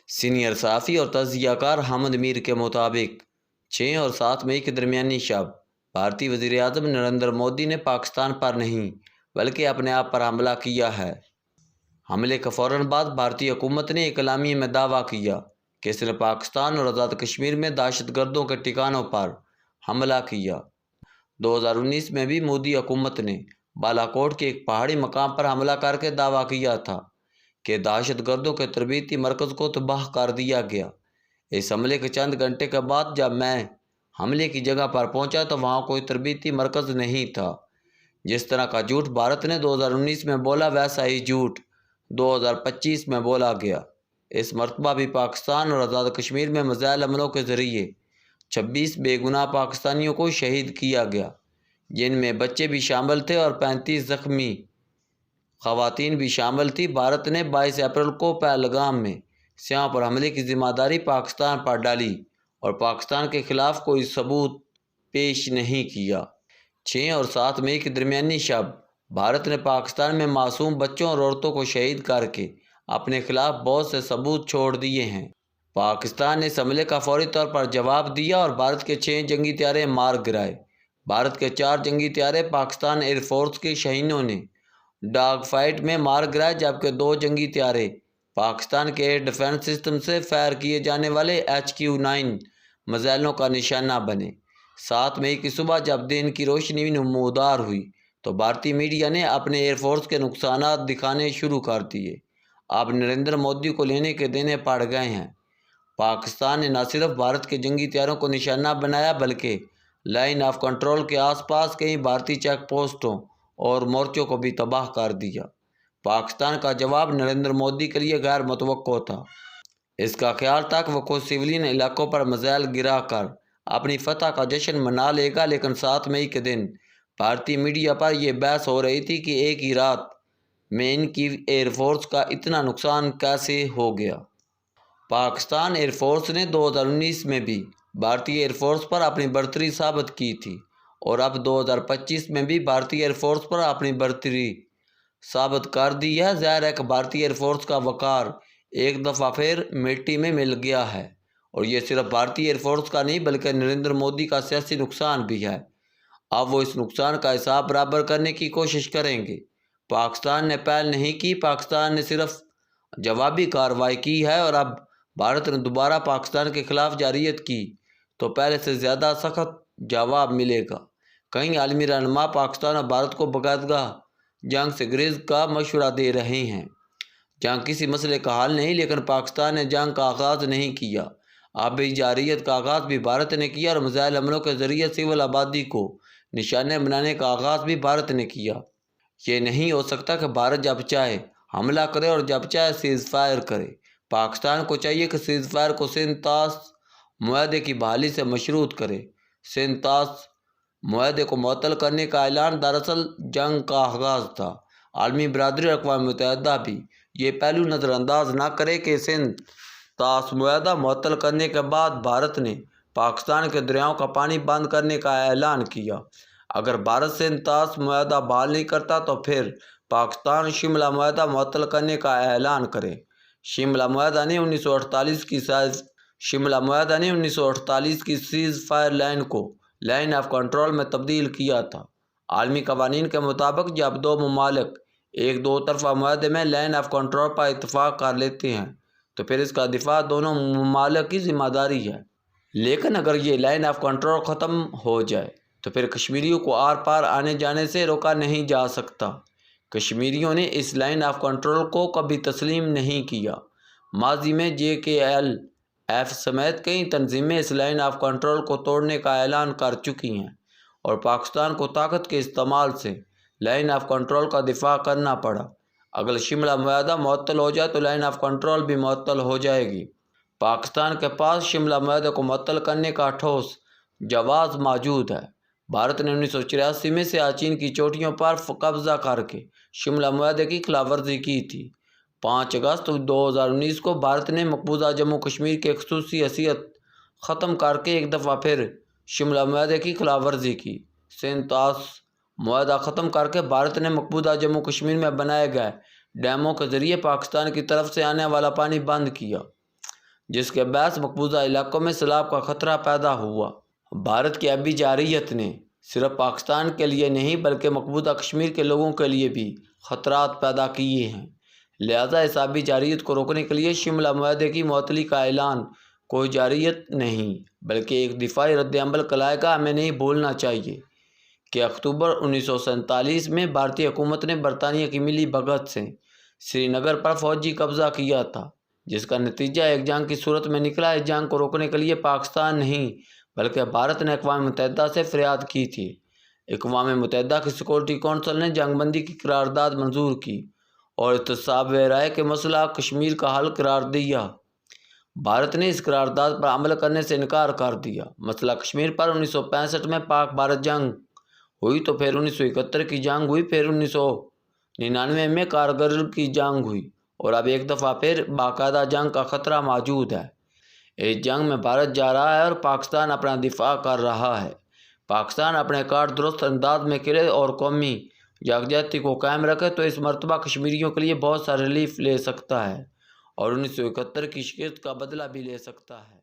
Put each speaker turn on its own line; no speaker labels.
Senior صحافی اور تجزیہ کار حامد میر کے مطابق 6 اور 7 مئی کے درمیانی شب بھارتی وزیر اعظم نریندر مودی نے پاکستان پر نہیں بلکہ اپنے آپ پر حملہ کیا ہے۔ حملے کے فوراً بعد بھارتی حکومت نے ایک اعلامیے میں دعویٰ کیا کہ اس نے پاکستان اور آزاد کشمیر میں دہشت گردوں کے ٹھکانوں پر حملہ کیا۔ 2019 میں بھی مودی حکومت نے بالا کوٹ کے ایک پہاڑی مقام پر حملہ کر کے دعویٰ کیا تھا کہ دہشت گردوں کے تربیتی مرکز کو تباہ کر دیا گیا۔ اس حملے کے چند گھنٹے کے بعد جب میں حملے کی جگہ پر پہنچا تو وہاں کوئی تربیتی مرکز نہیں تھا۔ جس طرح کا جھوٹ بھارت نے 2019 میں بولا، ویسا ہی جھوٹ 2025 میں بولا گیا۔ اس مرتبہ بھی پاکستان اور آزاد کشمیر میں میزائل حملوں کے ذریعے 26 بے گناہ پاکستانیوں کو شہید کیا گیا، جن میں بچے بھی شامل تھے اور 35 زخمی خواتین بھی شامل تھیں۔ بھارت نے 22 اپریل کو پہلگام میں سیاحوں پر حملے کی ذمہ داری پاکستان پر ڈالی اور پاکستان کے خلاف کوئی ثبوت پیش نہیں کیا۔ 6 اور 7 مئی کے درمیانی شب بھارت نے پاکستان میں معصوم بچوں اور عورتوں کو شہید کر کے اپنے خلاف بہت سے ثبوت چھوڑ دیے ہیں۔ پاکستان نے اس حملے کا فوری طور پر جواب دیا اور بھارت کے 6 جنگی طیارے مار گرائے۔ بھارت کے 4 جنگی طیارے پاکستان ایئر فورس کے شاہینوں نے ڈاگ فائٹ میں مار گرائے، جبکہ 2 جنگی طیارے پاکستان کے ایئر ڈیفنس سسٹم سے فائر کیے جانے والے HQ-9 میزائلوں کا نشانہ بنے۔ 7 مئی کی صبح جب دن کی روشنی نمودار ہوئی تو بھارتی میڈیا نے اپنے ایئر فورس کے نقصانات دکھانے شروع کر دیے۔ اب نریندر مودی کو لینے کے دینے پڑ گئے ہیں۔ پاکستان نے نہ صرف بھارت کے جنگی طیاروں کو نشانہ بنایا بلکہ لائن آف کنٹرول کے آس پاس کئی بھارتی چیک پوسٹوں اور مورچوں کو بھی تباہ کر دیا۔ پاکستان کا جواب نریندر مودی کے لیے غیر متوقع تھا۔ اس کا خیال تھا کہ وہ خود سویلین علاقوں پر میزائل گرا کر اپنی فتح کا جشن منا لے گا، لیکن 7 مئی کے دن بھارتی میڈیا پر یہ بحث ہو رہی تھی کہ ایک ہی رات میں ان کی ایئر فورس کا اتنا نقصان کیسے ہو گیا۔ پاکستان ایئر فورس نے 2019 میں بھی بھارتی ایئر فورس پر اپنی برتری ثابت کی تھی اور اب 2025 میں بھی بھارتی ایئر فورس پر اپنی برتری ثابت کر دی ہے۔ ظاہر ہے کہ بھارتی ایئر فورس کا وقار ایک دفعہ پھر مٹی میں مل گیا ہے، اور یہ صرف بھارتی ایئر فورس کا نہیں بلکہ نریندر مودی کا سیاسی نقصان بھی ہے۔ اب وہ اس نقصان کا حساب برابر کرنے کی کوشش کریں گے۔ پاکستان نے پہل نہیں کی، پاکستان نے صرف جوابی کارروائی کی ہے، اور اب بھارت نے دوبارہ پاکستان کے خلاف جارحیت کی تو پہلے سے زیادہ سخت جواب ملے گا۔ کئی عالمی رہنما پاکستان اور بھارت کو باقاعدہ جنگ سے گریز کا مشورہ دے رہے ہیں۔ جنگ کسی مسئلے کا حل نہیں، لیکن پاکستان نے جنگ کا آغاز نہیں کیا۔ اب بھی جارحیت کا آغاز بھی بھارت نے کیا اور میزائل حملوں کے ذریعے سول آبادی کو نشانے بنانے کا آغاز بھی بھارت نے کیا۔ یہ نہیں ہو سکتا کہ بھارت جب چاہے حملہ کرے اور جب چاہے سیز فائر کرے۔ پاکستان کو چاہیے کہ سیز فائر کو سندھ طاس معاہدے کی بحالی سے مشروط کرے۔ سندھ طاس معاہدے کو معطل کرنے کا اعلان دراصل جنگ کا آغاز تھا۔ عالمی برادری اور اقوام متحدہ بھی یہ پہلو نظر انداز نہ کرے کہ سندھ طاس معاہدہ معطل کرنے کے بعد بھارت نے پاکستان کے دریاؤں کا پانی بند کرنے کا اعلان کیا۔ اگر بھارت سندھ طاس معاہدہ بحال نہیں کرتا تو پھر پاکستان شملہ معاہدہ معطل کرنے کا اعلان کرے۔ شملہ معاہدہ نے 1948 کی سیز فائر لائن کو لائن آف کنٹرول میں تبدیل کیا تھا۔ عالمی قوانین کے مطابق جب 2 ممالک ایک 2 طرفہ معاہدے میں لائن آف کنٹرول پر اتفاق کر لیتے ہیں تو پھر اس کا دفاع دونوں ممالک کی ذمہ داری ہے۔ لیکن اگر یہ لائن آف کنٹرول ختم ہو جائے تو پھر کشمیریوں کو آر پار آنے جانے سے روکا نہیں جا سکتا۔ کشمیریوں نے اس لائن آف کنٹرول کو کبھی تسلیم نہیں کیا۔ ماضی میں JKLF سمیت کئی تنظیمیں اس لائن آف کنٹرول کو توڑنے کا اعلان کر چکی ہیں اور پاکستان کو طاقت کے استعمال سے لائن آف کنٹرول کا دفاع کرنا پڑا۔ اگر شملہ معاہدہ معطل ہو جائے تو لائن آف کنٹرول بھی معطل ہو جائے گی۔ پاکستان کے پاس شملہ معاہدے کو معطل کرنے کا ٹھوس جواز موجود ہے۔ بھارت نے 1984 میں سیاچین کی چوٹیوں پر قبضہ کر کے شملہ معاہدے کی خلاف ورزی کی تھی۔ 5 اگست 2019 کو بھارت نے مقبوضہ جموں کشمیر کی خصوصی حیثیت ختم کر کے ایک دفعہ پھر شملہ معاہدے کی خلاف ورزی کی۔ سندھ طاس معاہدہ ختم کر کے بھارت نے مقبوضہ جموں کشمیر میں بنائے گئے ڈیموں کے ذریعے پاکستان کی طرف سے آنے والا پانی بند کیا۔ جس کے باعث مقبوضہ علاقوں میں سیلاب کا خطرہ پیدا ہوا۔ بھارت کی آبی جارحیت نے صرف پاکستان کے لیے نہیں بلکہ مقبوضہ کشمیر کے لوگوں کے لیے بھی خطرات پیدا کیے ہیں، لہذا اس آبی جارحیت کو روکنے کے لیے شملہ معاہدے کی معطلی کا اعلان کوئی جارحیت نہیں بلکہ ایک دفاعی رد عمل کہلائے گا۔ ہمیں نہیں بھولنا چاہیے کہ اکتوبر 1947 میں بھارتی حکومت نے برطانیہ کی ملی بھگت سے سری نگر پر فوجی قبضہ کیا تھا، جس کا نتیجہ ایک جنگ کی صورت میں نکلا۔ اس جنگ کو روکنے کے لیے پاکستان نہیں بلکہ بھارت نے اقوام متحدہ سے فریاد کی تھی۔ اقوام متحدہ کی سیکورٹی کونسل نے جنگ بندی کی قرارداد منظور کی اور احتساب رائے کے مسئلہ کشمیر کا حل قرار دیا۔ بھارت نے اس قرارداد پر عمل کرنے سے انکار کر دیا۔ مسئلہ کشمیر پر 1965 میں پاک بھارت جنگ ہوئی تو پھر 1971 کی جنگ ہوئی، پھر 1999 میں کارگل کی جنگ ہوئی اور اب ایک دفعہ پھر باقاعدہ جنگ کا خطرہ موجود ہے۔ اس جنگ میں بھارت جا رہا ہے اور پاکستان اپنا دفاع کر رہا ہے۔ پاکستان اپنے کار درست انداز میں کرے اور قومی یکجہتی کو قائم رکھے تو اس مرتبہ کشمیریوں کے لیے بہت سا ریلیف لے سکتا ہے اور 1971 کی شکست کا بدلہ بھی لے سکتا ہے۔